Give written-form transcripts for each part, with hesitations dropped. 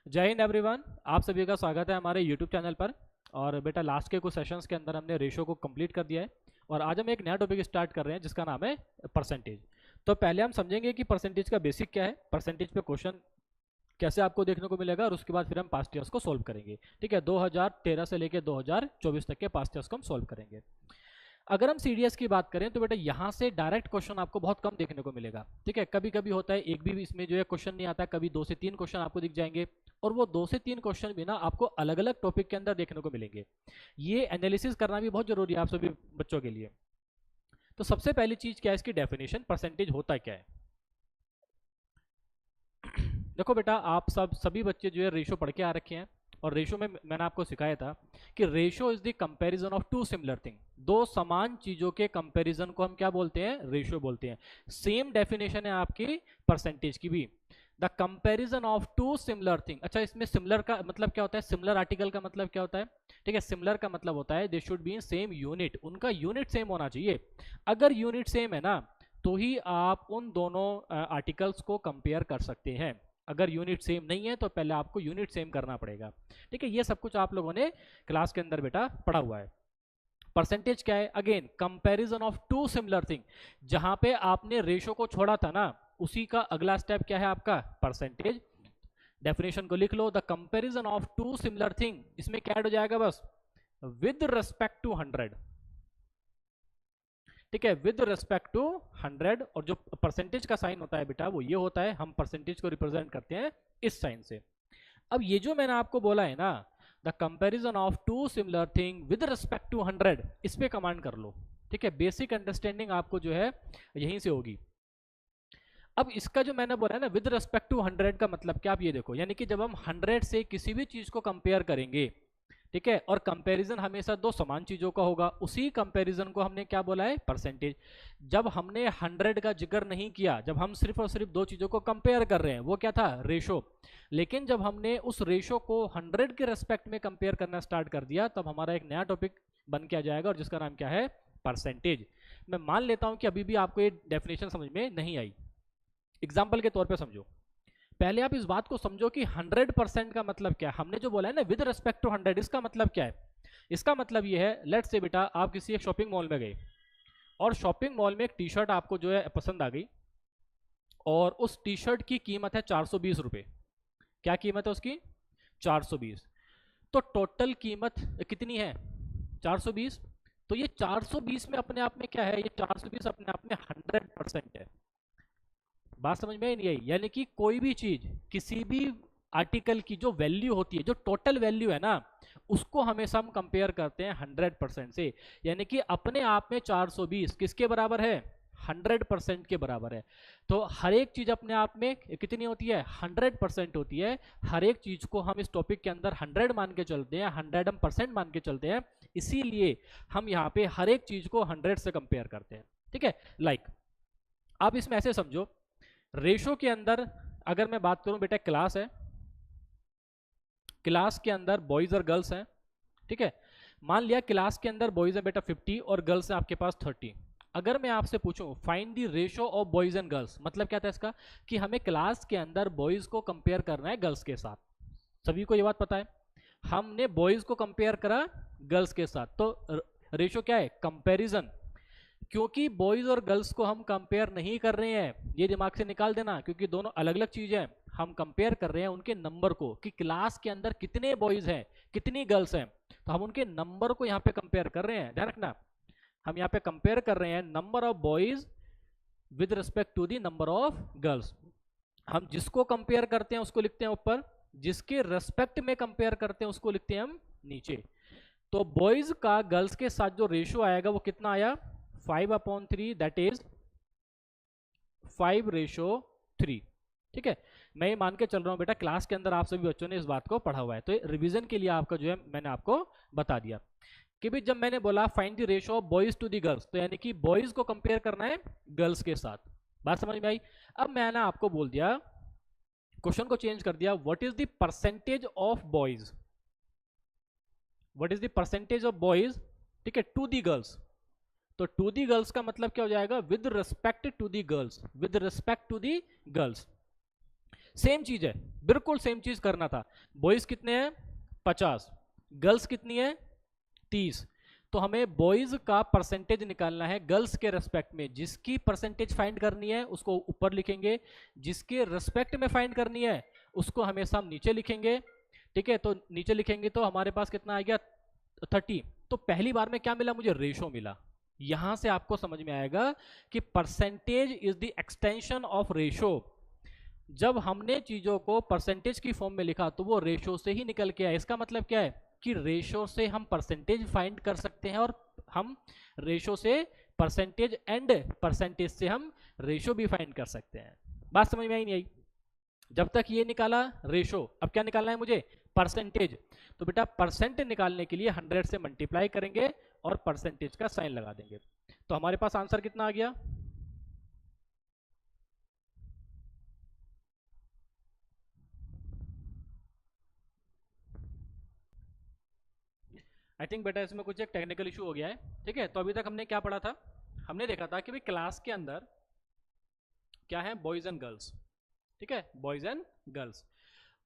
जय हिंद एवरीवन, आप सभी का स्वागत है हमारे यूट्यूब चैनल पर। और बेटा लास्ट के कुछ सेशंस के अंदर हमने रेशो को कंप्लीट कर दिया है और आज हम एक नया टॉपिक स्टार्ट कर रहे हैं जिसका नाम है परसेंटेज। तो पहले हम समझेंगे कि परसेंटेज का बेसिक क्या है, परसेंटेज पे क्वेश्चन कैसे आपको देखने को मिलेगा और उसके बाद फिर हम पास्ट ईयर्स को सॉल्व करेंगे। ठीक है, 2013 से लेकर 2024 तक के पास्ट ईयर्स को हम सॉल्व करेंगे। अगर हम सीडीएस की बात करें तो बेटा यहाँ से डायरेक्ट क्वेश्चन आपको बहुत कम देखने को मिलेगा। ठीक है, कभी कभी होता है एक भी इसमें जो है क्वेश्चन नहीं आता, कभी 2 से 3 क्वेश्चन आपको दिख जाएंगे और वो 2 से 3 क्वेश्चन भी ना आपको अलग अलग टॉपिक के अंदर देखने को मिलेंगे। ये एनालिसिस करना भी बहुत जरूरी है आप सभी बच्चों के लिए। तो सबसे पहली चीज क्या है, इसकी डेफिनेशन, परसेंटेज होता क्या है। देखो बेटा, आप सभी बच्चे जो है रेशो पढ़ के आ रखे हैं और रेशो में मैंने आपको सिखाया था कि ratio is the comparison of two similar thing. दो समान चीजों के कंपैरिजन को हम क्या बोलते हैं, रेशो बोलते हैं। सेम डेफिनेशन है आपकी परसेंटेज की भी, the comparison of two similar thing. अच्छा, इसमें सिमिलर का मतलब क्या होता है, सिमिलर आर्टिकल का मतलब क्या होता है। ठीक है, सिमिलर का मतलब होता है they should be in same unit, उनका यूनिट सेम होना चाहिए। अगर यूनिट सेम है ना तो ही आप उन दोनों आर्टिकल्स को कंपेयर कर सकते हैं। अगर यूनिट सेम नहीं है तो पहले आपको यूनिट सेम करना पड़ेगा। ठीक है, ये सब कुछ आप लोगों ने क्लास के अंदर बेटा पढ़ा हुआ है। परसेंटेज क्या है, again comparison of two similar thing. जहां पे आपने रेशो को छोड़ा था ना, उसी का अगला स्टेप क्या है आपका, परसेंटेज। डेफिनेशन को लिख लो, the comparison of two similar thing, इसमें क्या ऐड हो जाएगा बस, विद रेस्पेक्ट टू 100। ठीक है, विद रेस्पेक्ट टू 100। और जो परसेंटेज का साइन होता है बेटा वो ये होता है, हम परसेंटेज को रिप्रेजेंट करते हैं इस साइन से। अब ये जो मैंने आपको बोला है ना, the comparison of two similar thing with respect to 100, इस पे कमांड कर लो। ठीक है, बेसिक अंडरस्टैंडिंग आपको जो है यहीं से होगी। अब इसका जो मैंने बोला है ना विद रेस्पेक्ट टू 100 का मतलब क्या, आप ये देखो, यानी कि जब हम 100 से किसी भी चीज को कंपेयर करेंगे, ठीक है, और कंपैरिजन हमेशा दो समान चीजों का होगा, उसी कंपैरिजन को हमने क्या बोला है, परसेंटेज। जब हमने 100 का जिक्र नहीं किया, जब हम सिर्फ और सिर्फ दो चीजों को कंपेयर कर रहे हैं, वो क्या था, रेशो। लेकिन जब हमने उस रेशो को 100 के रेस्पेक्ट में कंपेयर करना स्टार्ट कर दिया, तब हमारा एक नया टॉपिक बन के आ जाएगा और जिसका नाम क्या है, परसेंटेज। मैं मान लेता हूं कि अभी भी आपको ये डेफिनेशन समझ में नहीं आई। एग्जाम्पल के तौर पर समझो, पहले आप इस बात को समझो कि 100% का मतलब क्या है। हमने जो बोला है ना विद रिस्पेक्ट टू 100, इसका मतलब क्या है। इसका मतलब ये है, लेट्स से बेटा आप किसी एक शॉपिंग मॉल में गए और शॉपिंग मॉल में एक टी शर्ट आपको जो है पसंद आ गई और उस टी शर्ट की कीमत है 420 रुपये। क्या कीमत है उसकी, 420। तो टोटल कीमत कितनी है, 420। तो ये 420 में अपने आप में क्या है, ये 420 अपने आप में 100% है। बात समझ में नहीं आई, यानी कि कोई भी चीज, किसी भी आर्टिकल की जो वैल्यू होती है, जो टोटल वैल्यू है ना, उसको हमेशा हम कंपेयर करते हैं 100% से। यानी कि अपने आप में 420 किसके बराबर है, 100% के बराबर है। तो हर एक चीज अपने आप में कितनी होती है, 100% होती है। हर एक चीज को हम इस टॉपिक के अंदर 100 मान के चलते हैं, 100 हम परसेंट मान के चलते हैं, इसीलिए हम यहाँ पे हर एक चीज को 100 से कंपेयर करते हैं। ठीक है, लाइक आप इसमें ऐसे समझो, रेशो के अंदर अगर मैं बात करूं बेटा, क्लास है, क्लास के अंदर बॉयज और गर्ल्स हैं। ठीक है, मान लिया क्लास के अंदर बॉयज है बेटा 50 और गर्ल्स है आपके पास 30। अगर मैं आपसे पूछूं find the ratio of boys and girls, मतलब क्या था इसका, कि हमें क्लास के अंदर बॉयज को कंपेयर करना है गर्ल्स के साथ। सभी को ये बात पता है, हमने बॉयज को कंपेयर करा गर्ल्स के साथ, तो रेशो क्या है, कंपेरिजन। क्योंकि बॉयज और गर्ल्स को हम कंपेयर नहीं कर रहे हैं, ये दिमाग से निकाल देना, क्योंकि दोनों अलग अलग चीज है। हम कंपेयर कर रहे हैं उनके नंबर को, कि क्लास के अंदर कितने बॉयज हैं कितनी गर्ल्स हैं, तो हम उनके नंबर को यहाँ पे कंपेयर कर रहे हैं। ध्यान रखना, हम यहाँ पे कंपेयर कर रहे हैं number of boys with respect to the number of girls. हम जिसको कंपेयर करते हैं उसको लिखते हैं ऊपर, जिसके रेस्पेक्ट में कंपेयर करते हैं उसको लिखते हैं हम नीचे। तो बॉयज का गर्ल्स के साथ जो रेशियो आएगा वो कितना आया, 5/3, दैट इज 5:3। ठीक है, मैं ये मान के चल रहा हूं बेटा क्लास के अंदर आप सभी बच्चों ने इस बात को पढ़ा हुआ है, तो रिवीजन के लिए आपका जो है मैंने आपको बता दिया कि भाई जब मैंने बोला find the ratio of boys to the girls, तो यानी कि बॉयज को कंपेयर करना है गर्ल्स के साथ। बात समझ में आई। अब मैंने आपको बोल दिया, क्वेश्चन को चेंज कर दिया, what is the percentage of boys, what is the percentage of boys, ठीक है, टू द गर्ल्स। तो टू दी गर्ल्स का मतलब क्या हो जाएगा, with respect to the girls, with respect to the girls. Same चीज है, बिल्कुल सेम चीज करना था। बॉयज कितने हैं 50, गर्ल्स कितनी है 30। तो हमें बॉयज का परसेंटेज निकालना है गर्ल्स के रेस्पेक्ट में। जिसकी परसेंटेज फाइंड करनी है उसको ऊपर लिखेंगे, जिसके रेस्पेक्ट में फाइंड करनी है उसको हमेशा हम नीचे लिखेंगे। ठीक है, तो नीचे लिखेंगे तो हमारे पास कितना आ गया 30। तो पहली बार में क्या मिला मुझे, रेशो मिला। यहां से आपको समझ में आएगा कि percentage is the extension of ratio. जब हमने चीजों को परसेंटेज की फॉर्म में लिखा तो वो रेशो से ही निकल के आया। इसका मतलब क्या है कि रेशो से हम परसेंटेज फाइंड कर सकते हैं, और हम रेशो से परसेंटेज एंड परसेंटेज से हम रेशो भी फाइंड कर सकते हैं। बात समझ में आई नहीं आई? जब तक ये निकाला रेशो, अब क्या निकालना है मुझे, परसेंटेज। तो बेटा परसेंट निकालने के लिए 100 से मल्टीप्लाई करेंगे और परसेंटेज का साइन लगा देंगे। तो हमारे पास आंसर कितना आ गया, आई थिंक बेटा इसमें कुछ एक टेक्निकल इशू हो गया है। ठीक है, तो अभी तक हमने क्या पढ़ा था, हमने देखा था कि भाई क्लास के अंदर क्या है, बॉयज एंड गर्ल्स। ठीक है, बॉयज एंड गर्ल्स।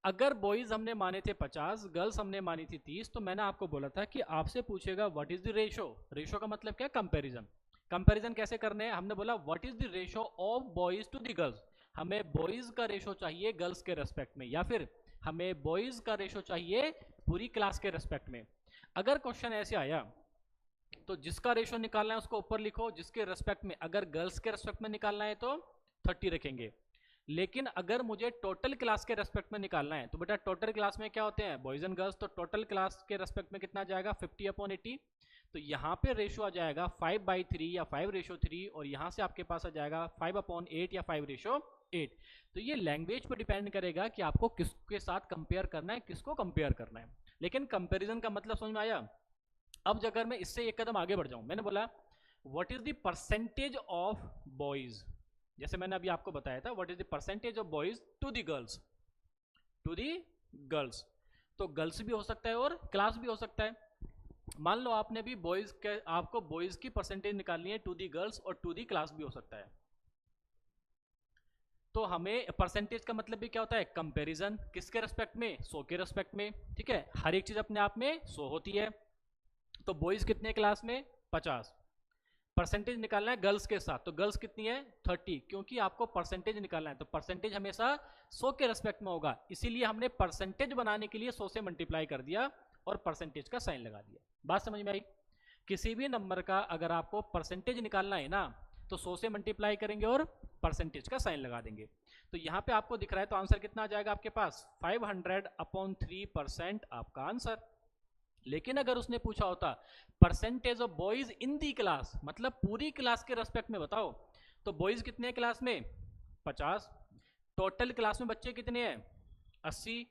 अगर बॉयज हमने माने थे 50, गर्ल्स हमने मानी थी 30, तो मैंने आपको बोला था कि आपसे पूछेगा what is the ratio. Ratio का मतलब क्या, कंपैरिजन। कंपैरिजन कैसे करने हैं, हमने बोला what is the ratio of boys to the girls. हमें बॉयज का रेशो चाहिए गर्ल्स के रेस्पेक्ट में, या फिर हमें बॉयज का रेशो चाहिए पूरी क्लास के रेस्पेक्ट में। अगर क्वेश्चन ऐसे आया तो जिसका रेशो निकालना है उसको ऊपर लिखो, जिसके रेस्पेक्ट में, अगर गर्ल्स के रेस्पेक्ट में निकालना है तो 30 रखेंगे। लेकिन अगर मुझे टोटल क्लास के रेस्पेक्ट में निकालना है तो बेटा टोटल क्लास में क्या होते हैं, बॉयज एंड गर्ल्स। तो टोटल क्लास के रेस्पेक्ट में कितना जाएगा, 50/80। तो यहाँ पे रेशो आ जाएगा 5/3 या 5:3, और यहाँ से आपके पास आ जाएगा 5/8 या 5:8। तो ये लैंग्वेज पर डिपेंड करेगा कि आपको किसके साथ कंपेयर करना है, किसको कंपेयर करना है। लेकिन कंपेरिजन का मतलब समझ में आया। अब अगर मैं इससे एक कदम आगे बढ़ जाऊं, मैंने बोला what is the percentage of boys, जैसे मैंने अभी आपको बताया था what is the percentage of boys to the girls, to the girls. तो गर्ल्स भी हो सकता है और क्लास भी हो सकता है। मान लो आपने भी बॉयज के, आपको बॉयज की परसेंटेज निकालनी है टू दी गर्ल्स, और टू दी क्लास भी हो सकता है। तो हमें परसेंटेज का मतलब भी क्या होता है, कंपैरिजन। किसके रेस्पेक्ट में, 100 के रेस्पेक्ट में। ठीक है, हर एक चीज अपने आप में 100 होती है। तो बॉयज कितने क्लास में 50, परसेंटेज निकालना है गर्ल्स के साथ, तो गर्ल्स कितनी है 30, क्योंकि आपको परसेंटेज निकालना है तो परसेंटेज हमेशा 100 के रेस्पेक्ट में होगा। इसीलिए हमने परसेंटेज बनाने के लिए 100 से मल्टीप्लाई कर दिया और परसेंटेज का साइन लगा दिया। बात समझ में आई? किसी भी नंबर का अगर आपको परसेंटेज निकालना है ना तो 100 से मल्टीप्लाई करेंगे और परसेंटेज का साइन लगा देंगे। तो यहाँ पे आपको दिख रहा है, तो आंसर कितना आ जाएगा आपके पास, 500/3% आपका आंसर। लेकिन अगर उसने पूछा होता percentage of boys in the class, मतलब पूरी क्लास के रेस्पेक्ट में बताओ, तो बॉयज कितने हैं क्लास में 50, टोटल क्लास में बच्चे कितने हैं 80।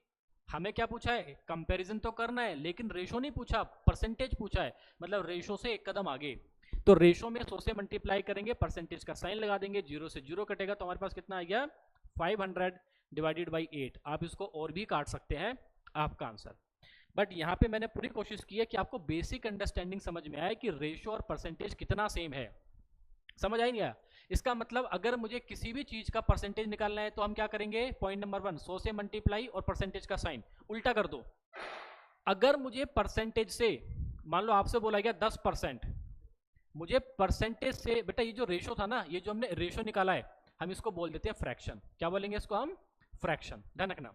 हमें क्या पूछा है, कंपैरिजन तो करना है, लेकिन रेशो नहीं पूछा, परसेंटेज पूछा है, मतलब रेशो से एक कदम आगे। तो रेशो में 100 से मल्टीप्लाई करेंगे, परसेंटेज का साइन लगा देंगे, 0 से 0 कटेगा, तो हमारे पास कितना आ गया 500/8। आप इसको और भी काट सकते हैं, आपका आंसर। बट यहाँ पे मैंने पूरी कोशिश की है कि आपको बेसिक अंडरस्टैंडिंग समझ में आए कि रेशो और परसेंटेज कितना सेम है। समझ आई नहीं आया? इसका मतलब अगर मुझे किसी भी चीज का परसेंटेज निकालना है तो हम क्या करेंगे, पॉइंट नंबर 1, 100 से मल्टीप्लाई और परसेंटेज का साइन उल्टा कर दो। अगर मुझे परसेंटेज से, मान लो आपसे बोला गया 10%, मुझे परसेंटेज से, बेटा ये जो रेशो था ना, ये जो हमने रेशो निकाला है, हम इसको बोल देते हैं फ्रैक्शन। क्या बोलेंगे इसको हम, फ्रैक्शन। ध्यान रखना।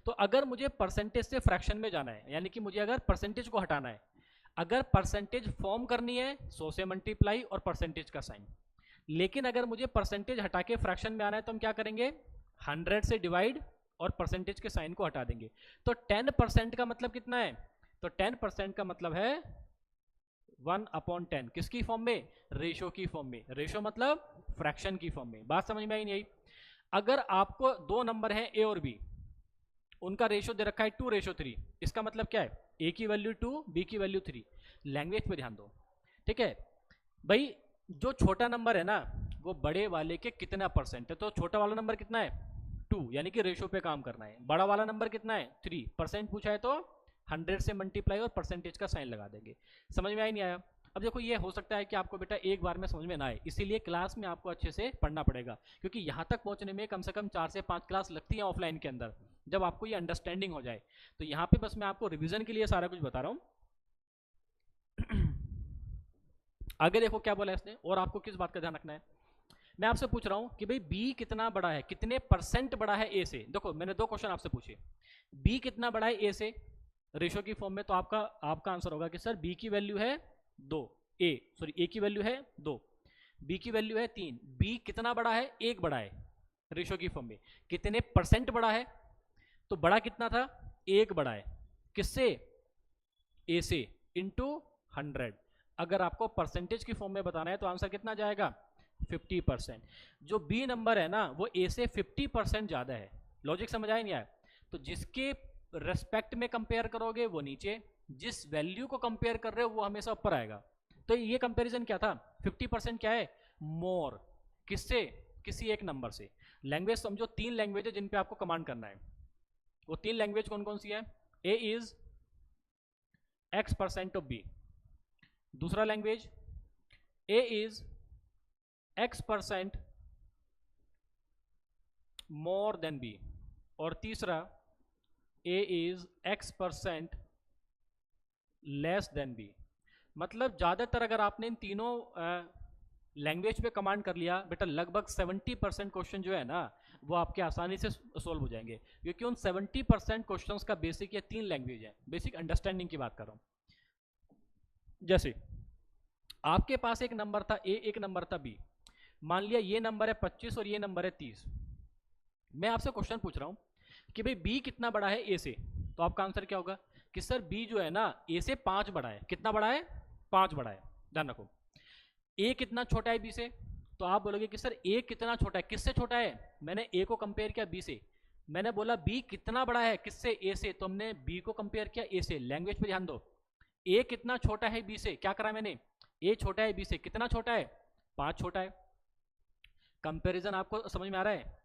तो अगर मुझे परसेंटेज से फ्रैक्शन में जाना है, यानी कि मुझे अगर परसेंटेज को हटाना है, अगर परसेंटेज फॉर्म करनी है 100 से मल्टीप्लाई और परसेंटेज का साइन। लेकिन अगर मुझे परसेंटेज हटा के फ्रैक्शन में आना है तो हम क्या करेंगे, 100 से डिवाइड और परसेंटेज के साइन को हटा देंगे। तो 10% का मतलब कितना है, तो 10% का मतलब है 1/10, किसकी फॉर्म में, रेशो की फॉर्म में। रेशो मतलब फ्रैक्शन की फॉर्म में। बात समझ में आई नहीं आई? अगर आपको दो नंबर हैं ए और बी, उनका रेशो दे रखा है 2:3, इसका मतलब क्या है, ए की वैल्यू 2, बी की वैल्यू 3। लैंग्वेज पे ध्यान दो। ठीक है भाई, जो छोटा नंबर है ना वो बड़े वाले के कितना परसेंट है, तो छोटा वाला नंबर कितना है 2, यानी कि रेशो पे काम करना है। बड़ा वाला नंबर कितना है 3, परसेंट पूछा है तो 100 से मल्टीप्लाई और परसेंटेज का साइन लगा देंगे। समझ में आई नहीं आया? अब देखो ये हो सकता है कि आपको बेटा एक बार में समझ में ना आए, इसीलिए क्लास में आपको अच्छे से पढ़ना पड़ेगा, क्योंकि यहाँ तक पहुँचने में कम से कम 4 से 5 क्लास लगती है ऑफलाइन के अंदर, जब आपको ये अंडरस्टैंडिंग हो जाए। तो यहाँ पे बस मैं आपको रिवीजन के लिए सारा कुछ बता रहा हूँ। आगे देखो क्या बोला इसने, और आपको किस बात का ध्यान रखना है। मैं आपसे पूछ रहा हूँ कि भाई बी कितना बड़ा है, कितने परसेंट बड़ा है ए से। देखो मैंने 2 क्वेश्चन आपसे पूछे, बी कितना बड़ा है ए से रेशो की फॉर्म में, तो आपका आंसर होगा कि सर बी की वैल्यू है 2, ए की वैल्यू है 2, बी की वैल्यू है 3। बी कितना बड़ा है, 1 बड़ा है रेशो की फॉर्म में। कितने परसेंट बड़ा है, तो बड़ा कितना था, 1 बड़ा है, किससे, ए से, इंटू 100। अगर आपको परसेंटेज की फॉर्म में बताना है तो आंसर कितना जाएगा, 50%। जो बी नंबर है ना वो ए से 50% ज्यादा है। लॉजिक समझ आया नहीं आया? तो जिसके रेस्पेक्ट में कंपेयर करोगे वो नीचे, जिस वैल्यू को कंपेयर कर रहे हो वो हमेशा ऊपर आएगा। तो ये कंपैरिजन क्या था, 50% क्या है, मोर, किससे, किसी एक नंबर से। लैंग्वेज समझो 3 लैंग्वेज है जिन पे आपको कमांड करना है। वो 3 लैंग्वेज कौन कौन सी है, A is X% of B, दूसरा language A is X% more than B, और तीसरा A is X% less than B. मतलब ज़्यादातर अगर आपने इन तीनों लैंग्वेज पे कमांड कर लिया बेटा, लगभग 70% क्वेश्चन जो है ना वो आपके आसानी से सोल्व हो जाएंगे, क्योंकि उन 70% क्वेश्चंस का बेसिक ये 3 लैंग्वेज है। बेसिक अंडरस्टैंडिंग की बात कर रहा हूँ। जैसे आपके पास एक नंबर था ए, एक नंबर था बी, मान लिया ये नंबर है 25 और ये नंबर है 30। मैं आपसे क्वेश्चन पूछ रहा हूँ कि भाई बी कितना बड़ा है ए से, तो आपका आंसर क्या होगा कि सर बी जो है ना ए से 5 बड़ा है। कितना बड़ा है, 5 बड़ा है। ध्यान रखो। ए कितना छोटा है बी से, तो आप बोलोगे कि सर ए कितना छोटा है, किससे छोटा है, मैंने ए को कंपेयर किया बी से। मैंने बोला बी कितना बड़ा है, किससे, ए से, तो हमने बी को कंपेयर किया ए से। लैंग्वेज पे ध्यान दो, ए कितना छोटा है बी से, क्या करा मैंने, ए छोटा है बी से, कितना छोटा है, 5 छोटा है। कंपैरिजन आपको समझ में आ रहा है।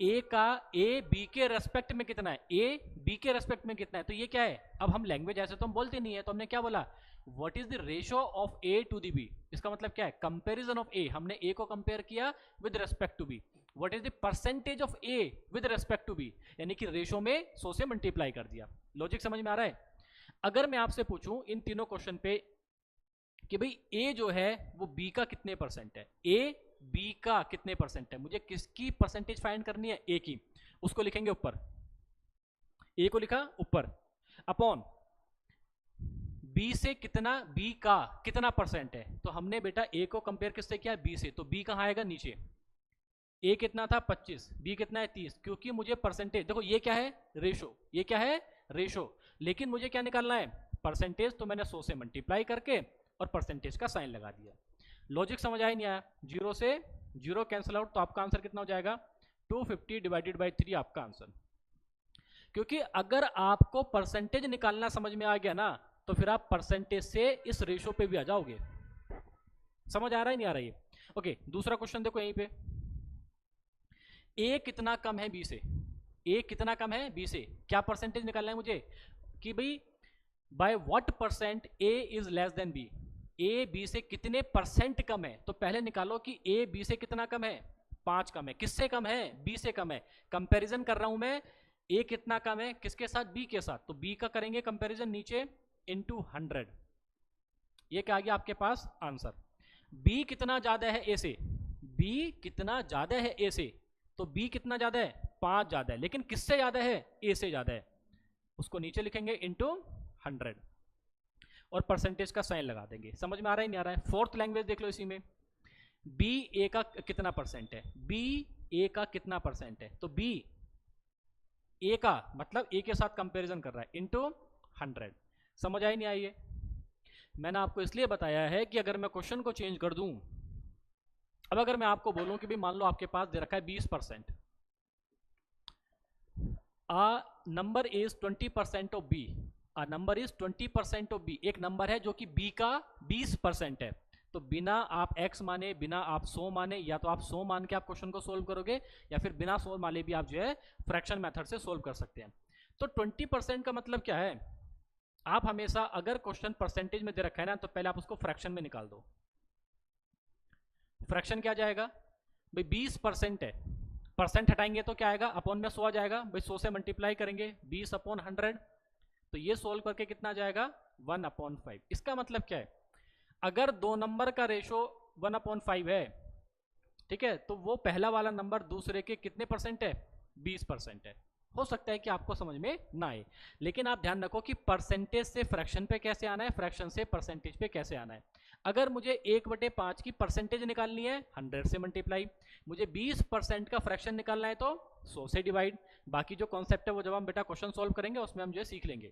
ए का ए बी के रेस्पेक्ट में कितना है, ए बी के रेस्पेक्ट में कितना है, तो ये क्या है। अब हम लैंग्वेज ऐसे तो हम बोलते नहीं है, तो हमने क्या बोला, what is the ratio of A to the B. इसका मतलब क्या है, कंपैरिजन ऑफ ए, हमने ए को कंपेयर किया with respect to B. What is the percentage of A with respect to B, यानी कि रेशियो में 100 से मल्टीप्लाई कर दिया। लॉजिक समझ में आ रहा है। अगर मैं आपसे पूछूं इन तीनों क्वेश्चन पे कि भाई ए जो है वो बी का कितने परसेंट है, ए बी का कितने परसेंट है, मुझे किसकी परसेंटेज फाइंड करनी है, ए की, उसको लिखेंगे ऊपर, ए को लिखा ऊपर, अपॉन बी से कितना, बी का कितना परसेंट है। तो हमने बेटा ए को कंपेयर किससे किया, बी से, तो बी कहाँ आएगा, नीचे। ए कितना था 25, बी कितना है 30, क्योंकि मुझे परसेंटेज, देखो ये क्या है, रेशो, ये क्या है, रेशो, लेकिन मुझे क्या निकालना है, परसेंटेज। तो मैंने 100 से मल्टीप्लाई करके और परसेंटेज का साइन लगा दिया। लॉजिक समझ आया नहीं आया, 0 से 0 कैंसिल आउट, तो आपका आंसर कितना हो जाएगा, 250 डिवाइडेड बाई 3 आपका आंसर। क्योंकि अगर आपको परसेंटेज निकालना समझ में आ गया ना, तो फिर आप परसेंटेज से इस रेशो पे भी आ जाओगे। समझ आ रहा है नहीं आ रहा है। ओके, दूसरा क्वेश्चन देखो यहीं पे, ए कितना कम है बी से, ए कितना कम है बी से, क्या परसेंटेज निकालना है मुझे कि भाई by what percent A is less than B, A B से कितने परसेंट कम है। तो पहले निकालो कि ए बी से कितना कम है, 5 कम है। किससे कम है, बी से कम है। कंपैरिजन कर रहा हूं मैं, ए कितना कम है किसके साथ, बी के साथ, तो बी का करेंगे कंपैरिजन नीचे इनटू 100। ये क्या आ गया आपके पास आंसर। बी कितना ज्यादा है ए से, बी कितना ज्यादा है ए से, तो बी कितना ज्यादा है, 5 ज्यादा है, लेकिन किससे ज्यादा है, ए से ज्यादा है। उसको नीचे लिखेंगे इनटू 100 और परसेंटेज का साइन लगा देंगे। समझ में आ रहा है नहीं आ रहा है। फोर्थ लैंग्वेज देख लो इसी में, बी ए का कितना परसेंट है, बी ए का कितना परसेंट है, तो बी ए का मतलब ए के साथ कंपैरिजन कर रहा है इनटू 100। समझ आई नहीं आई है। मैंने आपको इसलिए बताया है कि अगर मैं क्वेश्चन को चेंज कर दूं, अब अगर मैं आपको बोलूं कि भाई मान लो आपके पास दे रखा है 20%, a number is 20% of B, a number is 20% of B, एक नंबर है जो कि बी का 20% है। तो बिना आप x माने, बिना आप 100 माने, या तो आप 100 मान के आप क्वेश्चन को सोल्व करोगे, या फिर बिना 100 माने भी आप जो है फ्रैक्शन मेथड से सोल्व कर सकते हैं। तो 20% का मतलब क्या है आप हमेशा अगर क्वेश्चन परसेंटेज में दे रखा है ना, तो पहले आप उसको फ्रैक्शन में निकाल दो। फ्रैक्शन क्या जाएगा भाई, 20% है, परसेंट हटाएंगे तो क्या आएगा, अपॉन में 100 आ जाएगा भाई, 100 से मल्टीप्लाई करेंगे 20/100, तो ये सोल्व करके कितना आ जाएगा 1/5। इसका मतलब क्या है, अगर दो नंबर का रेशो 1/5 है, ठीक है, तो वो पहला वाला नंबर दूसरे के कितने परसेंट है, 20% है। हो सकता है कि आपको समझ में ना आए, लेकिन आप ध्यान रखो कि परसेंटेज से फ्रैक्शन पे कैसे आना है, फ्रैक्शन से परसेंटेज पे कैसे आना है। अगर मुझे 1/5 की परसेंटेज निकालनी है 100 से मल्टीप्लाई, मुझे 20% का फ्रैक्शन निकालना है तो 100 से डिवाइड। बाकी जो कॉन्सेप्ट है वो जब हम बेटा क्वेश्चन सॉल्व करेंगे उसमें हम जो सीख लेंगे।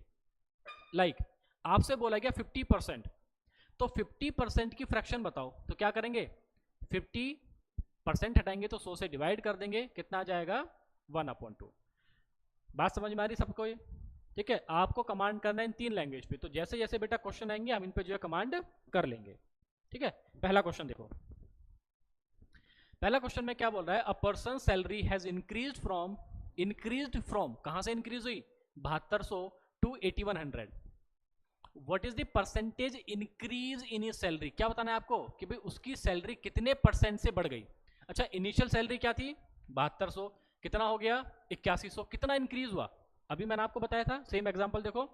लाइक आपसे बोला गया 50%, तो 50% की फ्रैक्शन बताओ, तो क्या करेंगे, 50% हटाएंगे तो 100 से डिवाइड कर देंगे, कितना आ जाएगा 1/2। बात समझ में आ रही सबको ये, ठीक है। आपको कमांड करना है इन 3 लैंग्वेज पे, तो जैसे जैसे बेटा क्वेश्चन आएंगे हम इन पे जो है कमांड कर लेंगे, ठीक है। पहला क्वेश्चन देखो, पहला क्वेश्चन में क्या बोल रहा है, a person salary has increased from कहां से इंक्रीज हुई, 7200 to 8100। What is the percentage increase in his salary, क्या बताना है आपको कि भाई उसकी सैलरी कितने परसेंट से बढ़ गई। अच्छा, इनिशियल सैलरी क्या थी 7200, कितना हो गया 8100, कितना इंक्रीज हुआ, अभी मैंने आपको बताया था, सेम एग्जांपल देखो,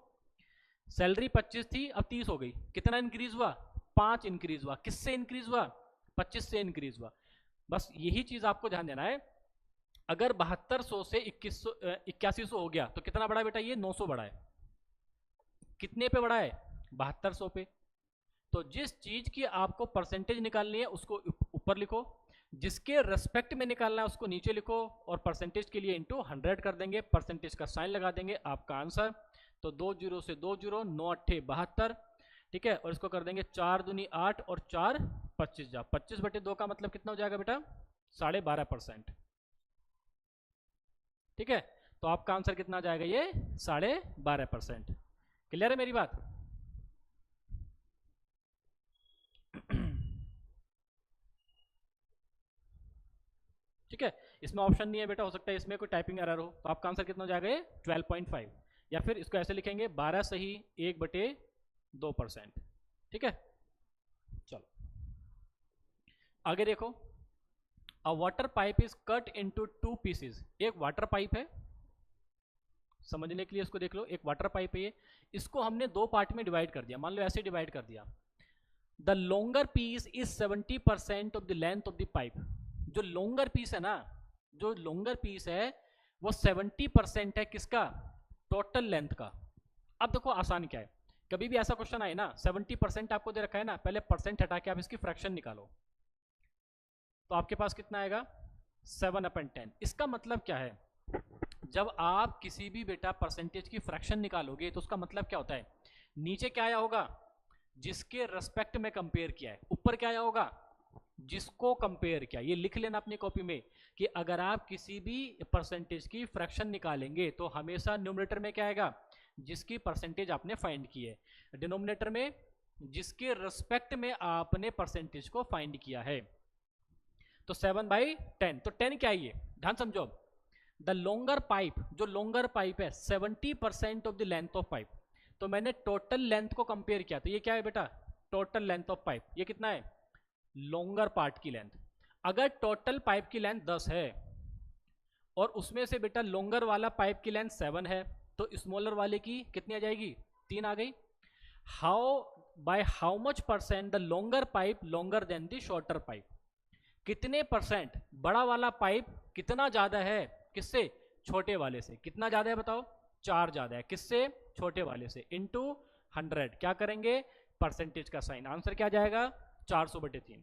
सैलरी 25 थी अब 30 हो गई, कितना इंक्रीज हुआ 5 इंक्रीज हुआ, किससे इंक्रीज हुआ 25 से इंक्रीज हुआ। बस यही चीज आपको ध्यान देना है। अगर 7200 से 8100 हो गया तो कितना बढ़ा बेटा, ये 900 बढ़ा है, कितने पे बढ़ा है 7200 पे। तो जिस चीज की आपको परसेंटेज निकालनी है उसको ऊपर लिखो, जिसके रेस्पेक्ट में निकालना है उसको नीचे लिखो, और परसेंटेज के लिए इंटू 100 कर देंगे, परसेंटेज का साइन लगा देंगे, आपका आंसर। तो 2 जीरो से 2 जीरो, 9 8 72, ठीक है, और इसको कर देंगे 4 दूनी 8 और 4 25 जा 25/2 का मतलब कितना हो जाएगा बेटा 12.5%, ठीक है। तो आपका आंसर कितना जाएगा, ये 12.5%। क्लियर है मेरी बात। ठीक है, इसमें ऑप्शन नहीं है बेटा, हो सकता है इसमें कोई टाइपिंग एरर हो, तो आपका आंसर कितना हो जाएगा, 12.5, या फिर इसको ऐसे लिखेंगे 12 सही 1/2%, ठीक है। चलो आगे देखो, अ water pipe is cut into 2 pieces, एक वाटर पाइप है, समझने के लिए इसको देख लो, एक वाटर पाइप है ये, इसको हमने 2 पार्ट में डिवाइड कर दिया, मान लो ऐसे डिवाइड कर दिया। The longer piece is 70% of the length of the pipe, जो लॉन्गर पीस है ना, जो लॉन्गर पीस है वो 70% है किसका, टोटल लेंथ का। अब देखो आसान क्या है, कभी भी ऐसा क्वेश्चन आए ना 70% आपको दे रखा है ना, पहले परसेंट हटा के आप इसकी फ्रैक्शन निकालो, तो आपके पास कितना आएगा 7/10। इसका मतलब क्या है, जब आप किसी भी बेटा परसेंटेज की फ्रैक्शन निकालोगे तो उसका मतलब क्या होता है, नीचे क्या आया होगा, जिसके रेस्पेक्ट में कंपेयर किया है, ऊपर क्या आया होगा, जिसको कंपेयर किया। ये लिख लेना अपनी कॉपी में कि अगर आप किसी भी परसेंटेज की फ्रैक्शन निकालेंगे तो हमेशा न्यूमरेटर में क्या आएगा, जिसकी परसेंटेज आपने फाइंड की है, डिनोमिनेटर में जिसके रेस्पेक्ट में आपने परसेंटेज को फाइंड किया है। तो 7/10, तो 10 क्या है ये, ध्यान समझो। द लॉन्गर पाइप, जो लॉन्गर पाइप है 70% of the length of pipe, तो मैंने टोटल लेंथ को कंपेयर किया, तो ये क्या है बेटा टोटल लेंथ ऑफ पाइप, ये कितना है लॉन्गर पार्ट की लेंथ। अगर टोटल पाइप की लेंथ 10 है और उसमें से बेटा लॉन्गर वाला पाइप की लेंथ 7 है, तो स्मॉलर वाले की कितनी आ जाएगी 3 आ गई। How by how much percent the longer pipe longer than the shorter pipe, कितने परसेंट बड़ा वाला पाइप कितना ज्यादा है किससे, छोटे वाले से, कितना ज्यादा है बताओ 4 ज्यादा है, किससे छोटे वाले से, इंटू 100 क्या करेंगे परसेंटेज का साइन, आंसर क्या जाएगा 400/3।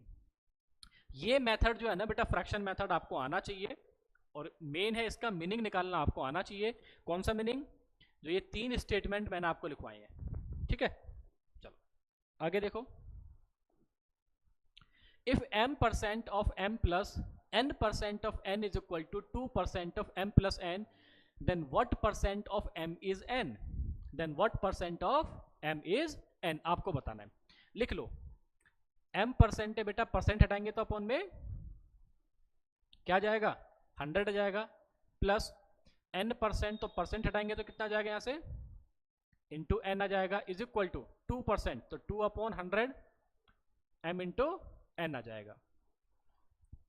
ये मेथड जो है ना बेटा फ्रैक्शन मेथड आपको आना चाहिए, और मेन है इसका मीनिंग निकालना आपको आना चाहिए। कौन सा मीनिंग, जो ये 3 स्टेटमेंट मैंने आपको लिखवाए हैं, ठीक है। चलो आगे देखो, if m% of m plus n% of n is equal to 2% of m plus n, then what percent of m is n, then what percent of m is n, आपको बताना है। लिख लो m% है बेटा, परसेंट हटाएंगे तो upon में क्या जाएगा 100 जाएगा, प्लस n%, तो परसेंट हटाएंगे तो कितना जाएगा यहां से इंटू एन आ जाएगा इज इक्वल टू 2%, तो 2/100 m इंटू एन आ जाएगा।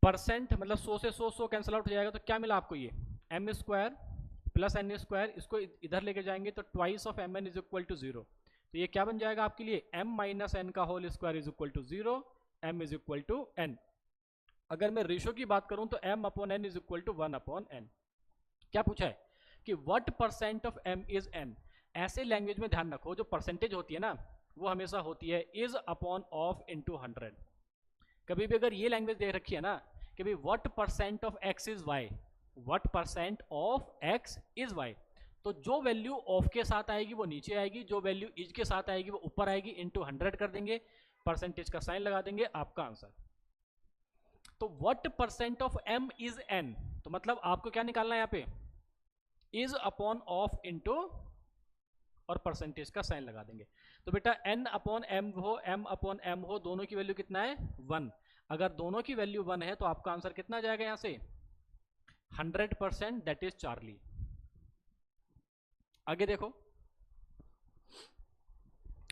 परसेंट मतलब 100 से 100 कैंसिल आउट हो जाएगा, तो क्या मिला आपको ये m square plus n square, इसको इधर लेके जाएंगे तो twice of mn is equal to 0, तो ये क्या बन जाएगा आपके लिए m माइनस एन का whole square is equal to 0, m is equal to n। अगर मैं रेशो की बात करूं तो m upon n is equal to 1/n। क्या पूछा है कि what percent of m is n। ऐसे लैंग्वेज में ध्यान रखो, जो परसेंटेज होती है ना वो हमेशा होती है इज अपॉन ऑफ इंटू 100। कभी भी अगर ये लैंग्वेज दे रखी है ना कि भाई what percent of x is y, what percent of x is y, तो जो वैल्यू ऑफ के साथ आएगी वो नीचे आएगी, जो वैल्यू इज के साथ आएगी वो ऊपर आएगी, इंटू 100 कर देंगे, परसेंटेज का साइन लगा देंगे, आपका आंसर। तो what percent of m is n, तो मतलब आपको क्या निकालना है यहाँ पे इज अपॉन ऑफ इंटू और परसेंटेज का साइन लगा देंगे। तो बेटा n अपॉन m हो, m अपॉन m हो, दोनों की वैल्यू कितना है 1। अगर दोनों की वैल्यू 1 है तो आपका आंसर कितना जाएगा यहां से 100%, दैट इज चार्ली। आगे देखो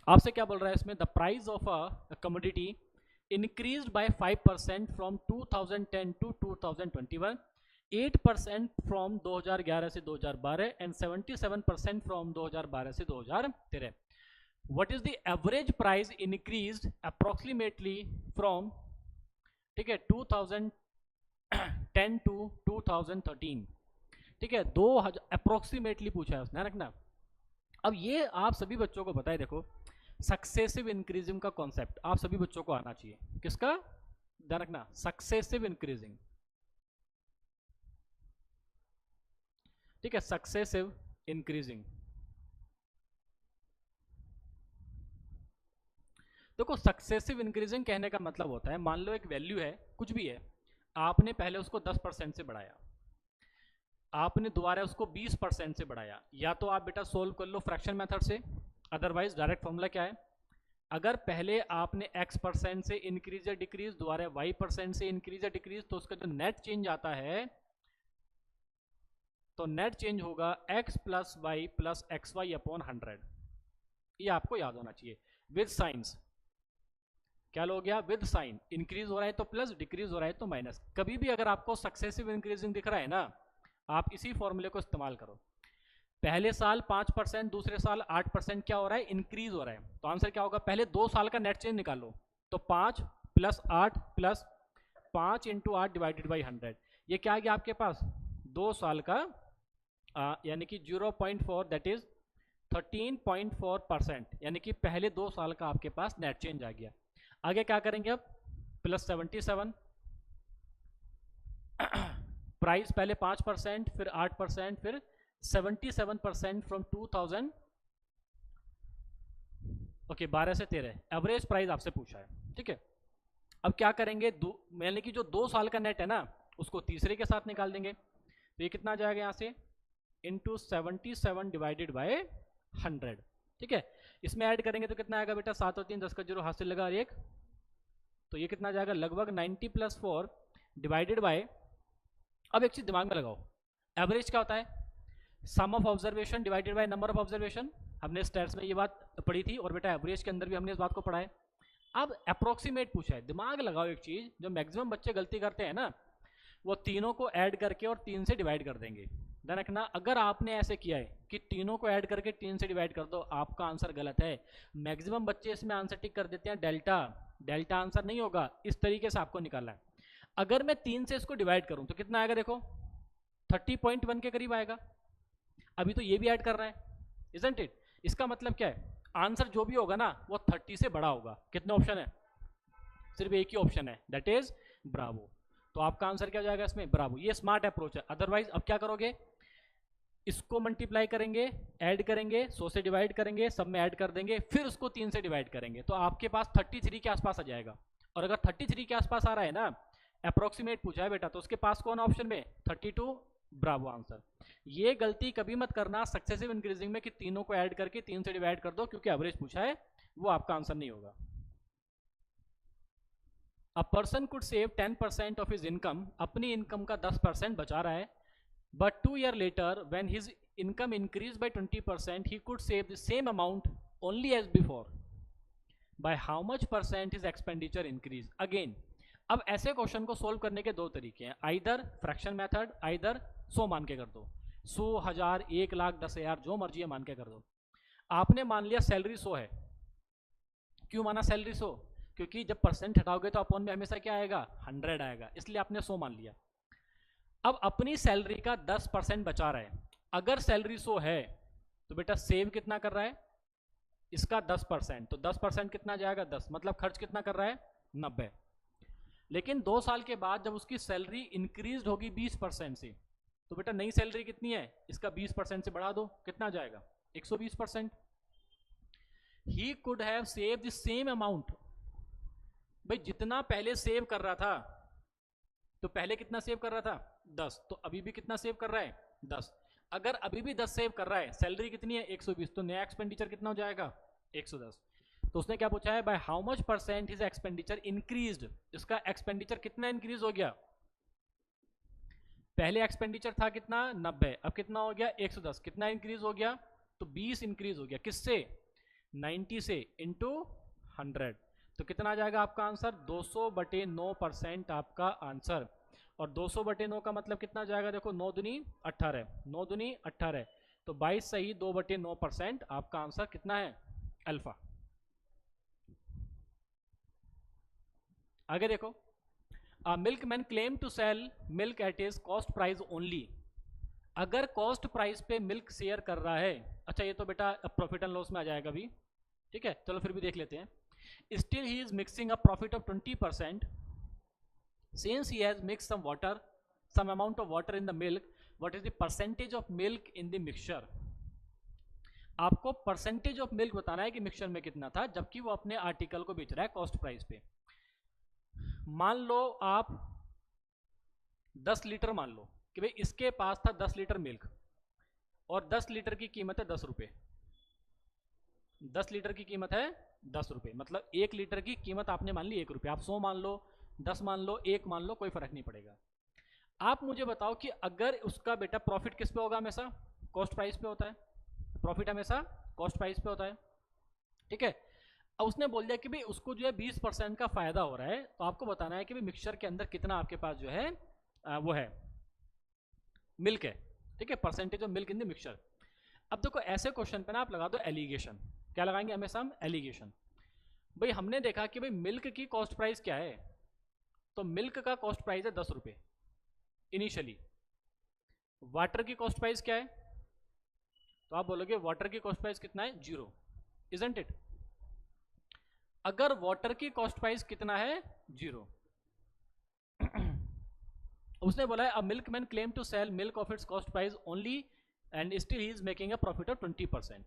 आपसे क्या बोल रहा है इसमें, the price of a commodity increased by 5% from 2010 to 2021, 8% from 2011 से 2012 and 77% from 2012 से 2013। What is the average price increased approximately from, ठीक है, 2010 to 2013, ठीक है, 2000 अप्रोक्सीमेटली पूछा है उसने, रखना। अब ये आप सभी बच्चों को बताए, देखो सक्सेसिव इंक्रीजिंग का कॉन्सेप्ट आप सभी बच्चों को आना चाहिए। किसका ध्यान रखना, सक्सेसिव इंक्रीजिंग, ठीक है, सक्सेसिव इंक्रीजिंग। देखो सक्सेसिव इंक्रीजिंग कहने का मतलब होता है, मान लो एक वैल्यू है, कुछ भी है, आपने पहले उसको 10% से बढ़ाया, आपने दोबारा उसको 20% से बढ़ाया, या तो आप बेटा सोल्व कर लो फ्रैक्शन मेथड से, अदरवाइज डायरेक्ट फॉर्मूला क्या है, अगर पहले आपने x% से इंक्रीज या डिक्रीज, दोबारा y% से इंक्रीज या डिक्रीज, तो उसका जो नेट चेंज आता है, तो नेट चेंज होगा x plus Y plus X Y upon 100। ये आपको याद होना चाहिए विद साइंस। क्या हो गया विद साइन, इंक्रीज हो रहा है तो प्लस, डिक्रीज हो रहा है तो माइनस। कभी भी अगर आपको सक्सेसिव इंक्रीजिंग दिख रहा है ना, आप इसी फॉर्मूले को इस्तेमाल करो। पहले साल 5%, दूसरे साल 8% क्या हो रहा है इंक्रीज हो रहा है, तो आंसर क्या होगा, पहले 2 साल का नेट चेंज निकालो, तो 5 plus 8 plus 5 into 8 divided by 100, ये क्या आ गया आपके पास 2 साल का, यानी कि 0.4 दैट इज 13.4%, यानी कि पहले 2 साल का आपके पास नेट चेंज आ गया। आगे क्या करेंगे अब, प्लस 77, प्राइस पहले 5%, फिर 8%, फिर 77% फ्रॉम 2000, ओके 12 से 13, एवरेज प्राइस आपसे पूछा है, ठीक है। अब क्या करेंगे, यानी कि जो 2 साल का नेट है ना उसको तीसरे के साथ निकाल देंगे, तो ये कितना आ जाएगा यहाँ से इंटू 77 डिवाइडेड बाय 100, ठीक है। इसमें ऐड करेंगे तो कितना आएगा बेटा, 7 और 3 10 का 0 हाथ से लगा 1, तो ये कितना जाएगा लगभग 90 प्लस 4 डिवाइडेड बाय, अब एक चीज दिमाग में लगाओ, एवरेज क्या होता है, sum of observation divided by number of observation, हमने स्टैट्स में ये बात पढ़ी थी, और बेटा एवरेज के अंदर भी हमने इस बात को पढ़ा है। अब अप्रोक्सीमेट पूछा है, दिमाग लगाओ, एक चीज जो मैक्सिमम बच्चे गलती करते हैं ना, वो तीनों को ऐड करके और 3 से डिवाइड कर देंगे। ध्यान रखना, अगर आपने ऐसे किया है कि तीनों को ऐड करके 3 से डिवाइड कर दो, आपका आंसर गलत है। मैक्सिमम बच्चे इसमें आंसर टिक कर देते हैं डेल्टा, डेल्टा आंसर नहीं होगा, इस तरीके से आपको निकालना है। अगर मैं 3 से इसको डिवाइड करूं तो कितना आएगा, देखो 30.1 के करीब आएगा। अभी तो ये भी ऐड कर रहा है, इजंट इट। इसका मतलब क्या है, आंसर जो भी होगा ना वो 30 से बड़ा होगा। कितने ऑप्शन है, सिर्फ एक ही ऑप्शन है, दैट इज ब्रावो। तो आपका आंसर क्या हो जाएगा इसमें, ब्रावो। ये स्मार्ट अप्रोच है। अदरवाइज अब क्या करोगे, इसको मल्टीप्लाई करेंगे, ऐड करेंगे, 100 से डिवाइड करेंगे, सब में ऐड कर देंगे, फिर उसको 3 से डिवाइड करेंगे, तो आपके पास 33 के आसपास आ जाएगा। और अगर 33 के आसपास आ रहा है ना, अप्रोक्सीमेट पूछा है बेटा, तो उसके पास कौन ऑप्शन में 32, ब्रावो आंसर। ये गलती कभी मत करना सक्सेसिव इंक्रीजिंग में कि तीनों को ऐड करके 3 से डिवाइड कर दो, क्योंकि एवरेज पूछा है, वो आपका आंसर नहीं होगा। A person could save 10% of his income, अपनी इनकम का 10% बचा रहा है, but 2 year later when his income increased by 20%, he could save the same amount only as before. By how much percent his expenditure increase? Again, अब ऐसे question को solve करने के दो तरीके हैं, आइदर फ्रैक्शन मेथड, आइदर 100 मान के कर दो, 100, 1000, 1 लाख, 10,000, जो मर्जी है मान के कर दो। आपने मान लिया सैलरी 100 है। क्यों माना सैलरी 100? क्योंकि जब परसेंट हटाओगे तो अपॉन में हमेशा क्या आएगा? 100 आएगा, इसलिए आपने 100 मान लिया। अब अपनी सैलरी का 10% बचा रहा है। अगर सैलरी 100 है तो बेटा सेव कितना कर रहा है? इसका 10%, तो 10% कितना जाएगा? 10, मतलब खर्च कितना कर रहा है? 90। लेकिन 2 साल के बाद जब उसकी सैलरी इंक्रीज होगी 20% से, तो बेटा नई सैलरी कितनी है? इसका 20% से बढ़ा दो, कितना जाएगा? 120%। He could have save the same amount. भाई जितना पहले सेव कर रहा था, तो पहले कितना सेव कर रहा था? 10, तो अभी भी कितना सेव कर रहा है? 10। अगर अभी भी 10 सेव कर रहा है, सैलरी कितनी है? 120, तो नया एक्सपेंडिचर कितना हो जाएगा? 110। तो उसने क्या पूछा है? By how much percent his expenditure increased. इसका एक्सपेंडिचर कितना इंक्रीज हो गया? पहले एक्सपेंडिचर था कितना? 90, अब कितना हो गया? 110। कितना इंक्रीज हो गया? तो 20 इंक्रीज हो गया। किससे? 90 से इंटू 100, तो कितना आ जाएगा आपका आंसर? 200/9% आपका आंसर। और 200/9 का मतलब कितना जाएगा? देखो 9 दूनी 18, 9 दूनी 18, तो 22 सही 2/9% आपका आंसर कितना है? अल्फा। आगे देखो, milkman claim to sell milk at its cost price only. अगर कॉस्ट प्राइस पे मिल्क शेयर कर रहा है, अच्छा ये तो बेटा प्रॉफिट एंड लॉस में आ जाएगा भी, ठीक है, चलो फिर भी देख लेते हैं। Still he is mixing a profit of 20%. Since he has mixed some amount of water in the milk, what is the percentage of milk in the mixture? आपको परसेंटेज ऑफ मिल्क बताना है कि मिक्सचर में कितना था, जबकि वो अपने आर्टिकल को बेच रहा है कॉस्ट प्राइस पे। मान लो आप 10 लीटर मान लो कि भाई इसके पास था 10 लीटर मिल्क और 10 लीटर की कीमत है 10 रुपये। 10 लीटर की कीमत है 10 रुपये, मतलब 1 लीटर की कीमत आपने मान ली 1 रुपये। आप 100 मान लो, 10 मान लो, 1 मान लो, कोई फर्क नहीं पड़ेगा। आप मुझे बताओ कि अगर उसका बेटा प्रॉफिट किस पे होगा? हमेशा कॉस्ट प्राइस पे होता है। प्रॉफिट हमेशा कॉस्ट प्राइस पे होता है, ठीक है। अब उसने बोल दिया कि भाई उसको जो है 20% का फायदा हो रहा है, तो आपको बताना है कि भाई मिक्सचर के अंदर कितना आपके पास जो है वो है मिल्क है, ठीक है, percentage of milk in the mixture. अब देखो ऐसे क्वेश्चन पे ना आप लगा दो एलिगेशन। क्या लगाएंगे हमेशा हम? एलिगेशन। भाई हमने देखा कि भाई मिल्क की कॉस्ट प्राइस क्या है, तो मिल्क का कॉस्ट प्राइस है 10 रुपये इनिशियली। वाटर की कॉस्ट प्राइस क्या है? तो आप बोलोगे वाटर की कॉस्ट प्राइस कितना है? 0, इजंट इट? अगर वाटर की कॉस्ट प्राइस कितना है? 0। उसने बोला है a milkman claim to sell milk of its cost price only and still he is making a profit of 20%।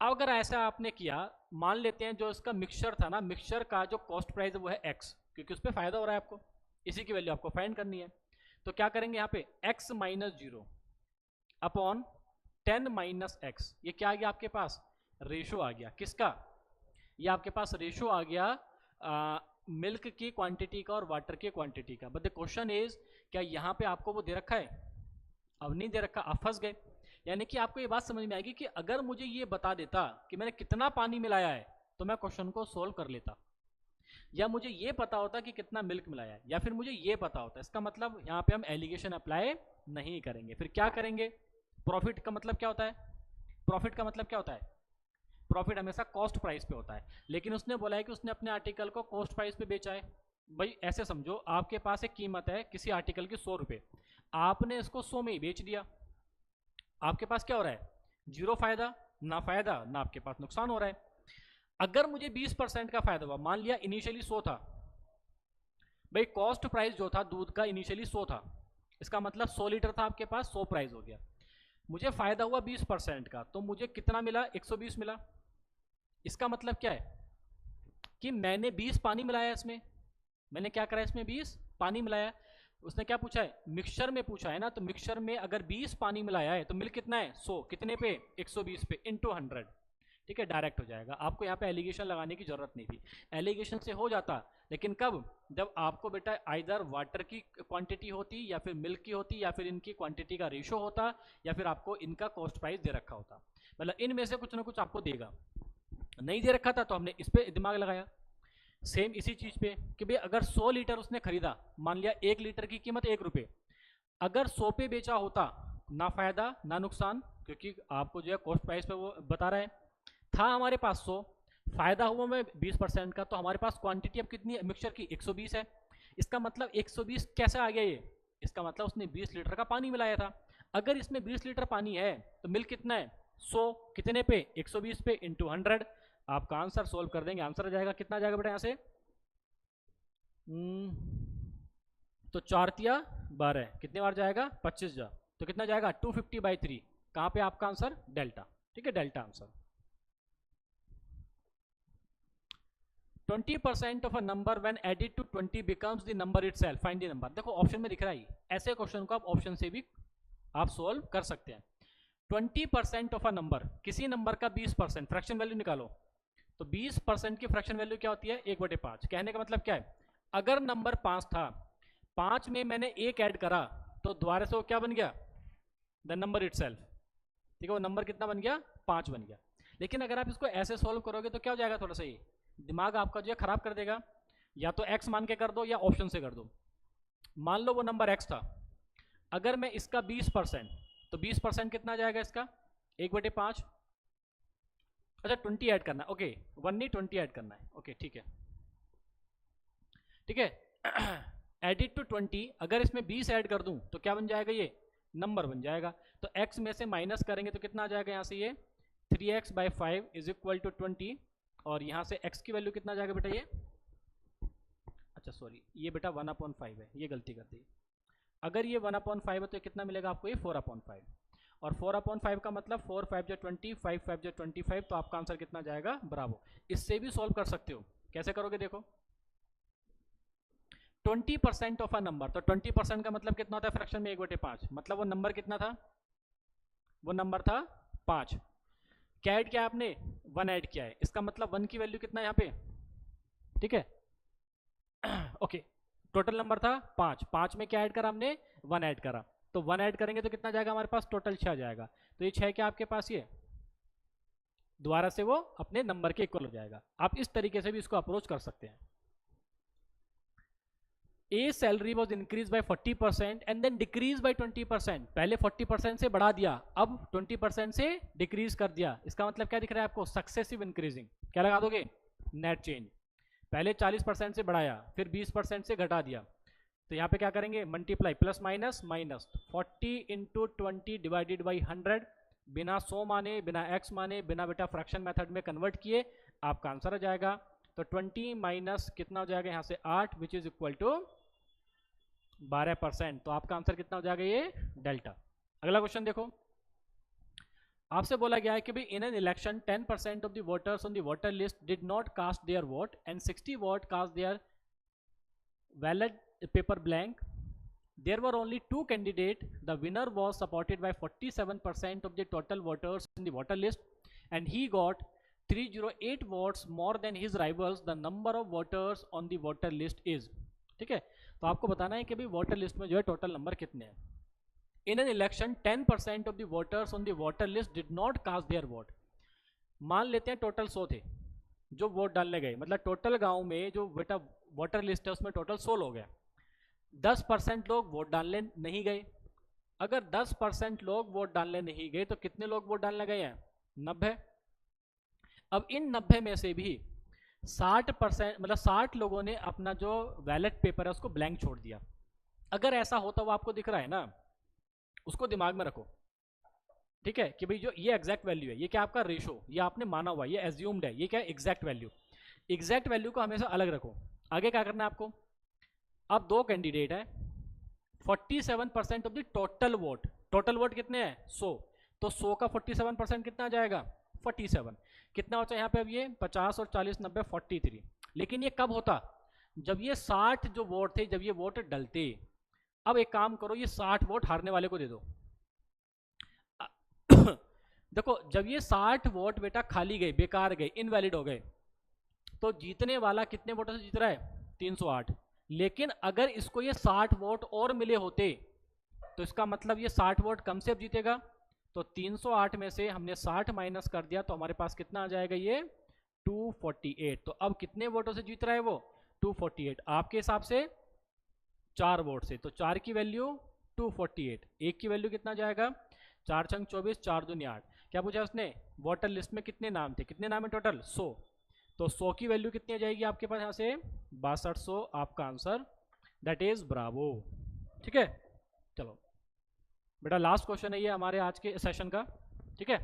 अब अगर ऐसा आपने किया, मान लेते हैं जो इसका मिक्सचर था ना, मिक्सचर का जो कॉस्ट प्राइस है वो है x, क्योंकि उस पर फायदा हो रहा है आपको, इसी की वैल्यू आपको फाइंड करनी है। तो क्या करेंगे यहाँ पे? x - 0 upon 10 - x। ये क्या आ गया आपके पास? रेशो आ गया। किसका? ये आपके पास रेशो आ गया मिल्क की क्वांटिटी का और वाटर की क्वांटिटी का। बट द क्वेश्चन इज, क्या यहाँ पे आपको वो दे रखा है? अब नहीं दे रखा, आप फंस गए। यानी कि आपको ये बात समझ में आएगी कि अगर मुझे ये बता देता कि मैंने कितना पानी मिलाया है, तो मैं क्वेश्चन को सोल्व कर लेता, या मुझे ये पता होता कि कितना मिल्क मिलाया है, या फिर मुझे ये पता होता। इसका मतलब यहाँ पे हम एलिगेशन अप्लाई नहीं करेंगे। फिर क्या करेंगे? प्रॉफिट का मतलब क्या होता है? प्रॉफिट का मतलब क्या होता है? प्रॉफिट हमेशा कॉस्ट प्राइस पे होता है, लेकिन उसने बोला है कि उसने अपने आर्टिकल को कॉस्ट प्राइस पे बेचा है। भाई ऐसे समझो, आपके पास एक कीमत है किसी आर्टिकल की 100 रुपये, आपने इसको 100 में ही बेच दिया। आपके पास क्या हो रहा है? 0 फायदा, ना फायदा ना आपके पास नुकसान हो रहा है। अगर मुझे 20% का फायदा हुआ, मान लिया इनिशियली 100 था, भाई कॉस्ट प्राइस जो था दूध का इनिशियली 100 था, इसका मतलब 100 लीटर था आपके पास, 100 प्राइस हो गया। मुझे फायदा हुआ 20% का, तो मुझे कितना मिला? 120 मिला। इसका मतलब क्या है कि मैंने 20 पानी मिलाया इसमें। मैंने क्या करा? इसमें 20 पानी मिलाया। उसने क्या पूछा है? मिक्सचर में पूछा है ना, तो मिक्सचर में अगर 20 पानी मिलाया है तो मिल्क कितना है? 100। कितने पे? 120 पे इंटू 100, ठीक है, डायरेक्ट हो जाएगा, आपको यहाँ पे एलिगेशन लगाने की जरूरत नहीं थी। एलिगेशन से हो जाता, लेकिन कब, जब आपको बेटा आइदर वाटर की क्वांटिटी होती या फिर मिल्क की होती या फिर इनकी क्वांटिटी का रेशो होता या फिर आपको इनका कॉस्ट प्राइस दे रखा होता, मतलब इनमें से कुछ ना कुछ आपको देगा। नहीं दे रखा था तो हमने इस पर दिमाग लगाया। सेम इसी चीज़ पे कि भाई अगर 100 लीटर उसने खरीदा, मान लिया 1 लीटर की कीमत 1 रुपये, अगर 100 पे बेचा होता, ना फायदा ना नुकसान, क्योंकि आपको जो है कॉस्ट प्राइस पे वो बता रहा है। था हमारे पास 100, फायदा हुआ में 20% का, तो हमारे पास क्वांटिटी अब कितनी है मिक्सचर की, 120 है। इसका मतलब 120 कैसे आ गया ये, इसका मतलब उसने 20 लीटर का पानी मिलाया था। अगर इसमें 20 लीटर पानी है तो मिल्क कितना है, 100 कितने पे, 120 पे इंटू 100। आपका आंसर सोल्व कर देंगे, आंसर आ जाएगा, कितना आ जाएगा बेटा यहाँ से, तो 4 तिया 12, कितने बार जाएगा, 25 जा, तो कितना जाएगा 250/3। कहाँ पे आपका आंसर, डेल्टा। ठीक है, delta answer. 20% of a number when added to 20 becomes the number itself, find the number. देखो ऑप्शन में दिख रहा है, ऐसे क्वेश्चन को आप ऑप्शन से भी आप सोल्व कर सकते हैं। 20% ऑफ अ नंबर, किसी नंबर का 20%, फ्रैक्शन वैल्यू निकालो, तो 20% की फ्रैक्शन वैल्यू क्या होती है, 1/5। कहने का मतलब क्या है, अगर नंबर 5 था, 5 में मैंने 1 ऐड करा, तो दोबारा से वो क्या बन गया, द नंबर इटसेल्फ। ठीक है, वो नंबर कितना बन गया, 5 बन गया। लेकिन अगर आप इसको ऐसे सोल्व करोगे तो क्या हो जाएगा, थोड़ा सा ये दिमाग आपका जो है खराब कर देगा। या तो x मान के कर दो या ऑप्शन से कर दो। मान लो वो नंबर x था, अगर मैं इसका 20%, तो 20% कितना जाएगा इसका, 1/5। अच्छा 20 ऐड करना है, ओके 1 नहीं 20 ऐड करना है, ओके ठीक है, ठीक है। एडिट टू 20, अगर इसमें 20 ऐड कर दूं तो क्या बन जाएगा, ये नंबर बन जाएगा। तो x में से माइनस करेंगे तो कितना आ जाएगा यहाँ से, ये 3x/5 इज इक्वल टू 20, और यहाँ से x की वैल्यू कितना जाएगा बेटा, ये अच्छा सॉरी ये बेटा 1/5 है, ये गलती कर दी। अगर ये 1/5 है तो कितना मिलेगा आपको, ये 4/5, और 4/5 का मतलब 4 5 जो 20, 5 5 जो 25, तो आपका आंसर कितना जाएगा, ब्रावो। इससे भी सॉल्व कर सकते हो, कैसे करोगे देखो, 20% ऑफ अ नंबर, तो 20% का मतलब कितना होता है फ्रैक्शन में, 1/5, मतलब वो नंबर कितना था, वो नंबर था 5। क्या ऐड किया आपने, 1 ऐड किया है, इसका मतलब 1 की वैल्यू कितना है यहाँ पे, ठीक है। ओके, टोटल नंबर था 5, 5 में क्या ऐड करा हमने, 1 ऐड करा, तो 1 ऐड करेंगे तो कितना जाएगा हमारे पास, टोटल 6 जाएगा। तो ये 6 क्या आपके पास, ये दोबारा से वो अपने नंबर के इक्वल हो जाएगा। आप इस तरीके से भी इसको अप्रोच कर सकते हैं। A salary was increase by 40% and then decrease by 20%। पहले 40% से बढ़ा दिया, अब 20% से डिक्रीज कर दिया। इसका मतलब क्या दिख रहा है आपको, सक्सेसिव इंक्रीजिंग। क्या लगा दोगे, नेट चेंज। पहले 40% से बढ़ाया, फिर 20% से घटा दिया, तो यहाँ पे क्या करेंगे, multiply, plus minus minus, 40 into 20 divided by 100, बिना 100 माने, बिना x माने, बिना बेटा फ्रैक्शन मेथड में कन्वर्ट किए, आपका आंसर आ जाएगा। तो 20 माइनस कितना हो जाएगा यहाँ से 8, विच इज इक्वल टू 12%। तो आपका आंसर कितना हो जाएगा, ये डेल्टा। अगला क्वेश्चन देखो, आपसे बोला गया है कि भाई in an election 10% of the voters on the voter list did not cast their vote and 60 vote cast their valid paper blank. There were only 2 candidates. The winner was supported by 47% of the total voters in the voter list, and he got 308 votes more than his rivals. The number of voters on the voter list is. ठीक है, तो आपको बताना है कि भाई voter list में जो है टोटल नंबर कितने हैं। In an election 10% of the voters on the voter list did not cast their vote. मान लेते हैं टोटल 100 थे जो वोट डालने गए, मतलब टोटल गांव में जो बेटा वोटर लिस्ट है उसमें टोटल 100 लोग हैं, 10% लोग वोट डालने नहीं गए। अगर 10% लोग वोट डालने नहीं गए तो कितने लोग वोट डालने गए हैं, 90। अब इन 90 में से भी 60% मतलब 60 लोगों ने अपना जो बैलेट पेपर है उसको ब्लैंक छोड़ दिया। अगर ऐसा होता वो आपको दिख रहा है ना, उसको दिमाग में रखो, ठीक है, कि भाई जो ये एग्जैक्ट वैल्यू है, ये क्या आपका रेशो, ये आपने माना हुआ, ये एज्यूम्ड है, ये क्या एग्जैक्ट वैल्यू। एग्जैक्ट वैल्यू को हमेशा अलग रखो। आगे क्या करना है आपको, अब 2 कैंडिडेट है, 47% of the total vote, total vote कितने हैं 100, तो 100 का 47% कितना आ जाएगा 47। कितना होता है यहाँ पे, अब ये 50 और 40 90 43। लेकिन ये कब होता, जब ये 60 जो वोट थे, जब ये वोट डलते। अब एक काम करो, ये 60 वोट हारने वाले को दे दो। देखो जब ये 60 वोट बेटा खाली गए, बेकार गए, इनवैलिड हो गए, तो जीतने वाला कितने वोटों से जीत रहा है? 308। लेकिन अगर इसको ये 60 वोट और मिले होते तो इसका मतलब ये 60 वोट कम से अब जीतेगा। तो 308 में से हमने 60 माइनस कर दिया तो हमारे पास कितना आ जाएगा? ये 248। तो अब कितने वोटों से जीत रहा है वो? 248। आपके हिसाब से 4 वोट से, तो 4 की वैल्यू 248, एक की वैल्यू कितना जाएगा? 4 छंग 24, 4 दूनी 8। क्या पूछा उसने? वोटर लिस्ट में कितने नाम थे? कितने नाम है टोटल? 100। तो 100 की वैल्यू कितनी आ जाएगी आपके पास यहाँ से? 6200 आपका आंसर, दैट इज ब्रावो। ठीक है, चलो बेटा लास्ट क्वेश्चन है ये हमारे आज के सेशन का। ठीक है,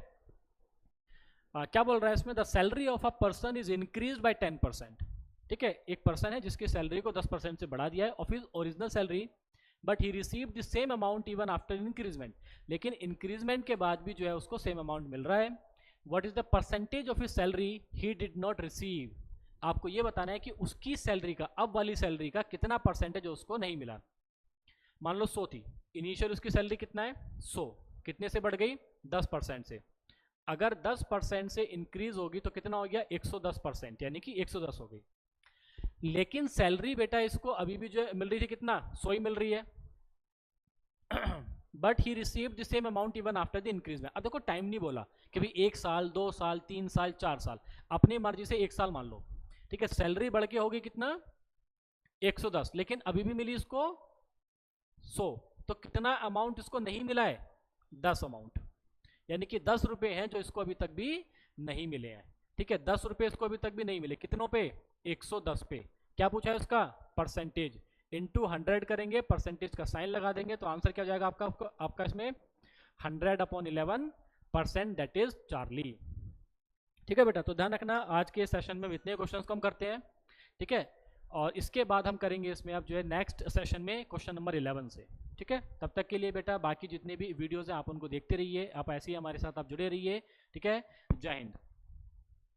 क्या बोल रहा है इसमें? The salary of a person is increase by 10%। ठीक है, एक पर्सन है जिसकी सैलरी को 10% से बढ़ा दिया है of his original salary, but he receive the same amount even after increment. लेकिन इंक्रीजमेंट के बाद भी जो है उसको सेम अमाउंट मिल रहा है। What is the percentage of his salary he did not receive? आपको ये बताना है कि उसकी सैलरी का, अब वाली सैलरी का कितना परसेंटेज उसको नहीं मिला। मान लो 100 थी, इनिशियल उसकी सैलरी कितना है? 100। कितने से बढ़ गई? 10% से। अगर 10% से इंक्रीज होगी तो कितना हो गया? 110%, यानी कि 110 हो गई। लेकिन सैलरी बेटा इसको अभी भी जो मिल रही थी कितना? 100 ही मिल रही है। But he receive the same amount even after the increment. अब देखो टाइम नहीं बोला कि भाई 1 साल, 2 साल, 3 साल, 4 साल, अपनी मर्जी से 1 साल मान लो। ठीक है, सैलरी बढ़ के होगी कितना? 110, लेकिन अभी भी मिली इसको 100। तो कितना अमाउंट इसको नहीं मिला है? 10 अमाउंट, यानी कि 10 रुपए हैं जो इसको अभी तक भी नहीं मिले हैं। ठीक है, 10 रुपए इसको अभी तक भी नहीं मिले। कितनों पे? 110 पे। क्या पूछा है उसका? परसेंटेज। इनटू 100 करेंगे, परसेंटेज का साइन लगा देंगे, तो आंसर क्या हो जाएगा आपका इसमें? 100/11%, दैट इज चार्ली। ठीक है बेटा, तो ध्यान रखना आज के सेशन में इतने क्वेश्चन को हम करते हैं। ठीक है, और इसके बाद हम करेंगे इसमें अब जो है नेक्स्ट सेशन में क्वेश्चन नंबर 11 से। ठीक है, तब तक के लिए बेटा बाकी जितने भी वीडियोस हैं आप उनको देखते रहिए, आप ऐसे ही हमारे साथ आप जुड़े रहिए। ठीक है, जय हिंद।